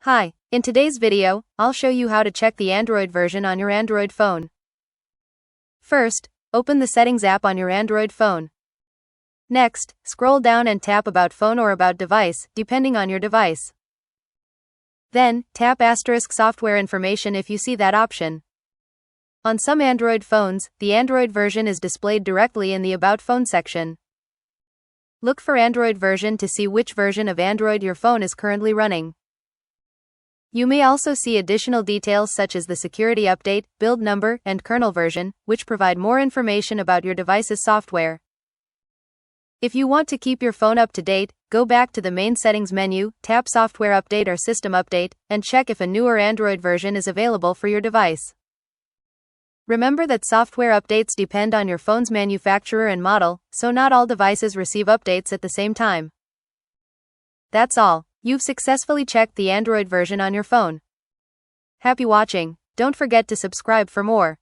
Hi, in today's video, I'll show you how to check the Android version on your Android phone. First, open the Settings app on your Android phone. Next, scroll down and tap About Phone or About Device, depending on your device. Then, tap * Software Information if you see that option. On some Android phones, the Android version is displayed directly in the About Phone section. Look for Android version to see which version of Android your phone is currently running. You may also see additional details such as the security update, build number, and kernel version, which provide more information about your device's software. If you want to keep your phone up to date, go back to the main settings menu, tap Software Update or System Update, and check if a newer Android version is available for your device. Remember that software updates depend on your phone's manufacturer and model, so not all devices receive updates at the same time. That's all. You've successfully checked the Android version on your phone. Happy watching. Don't forget to subscribe for more.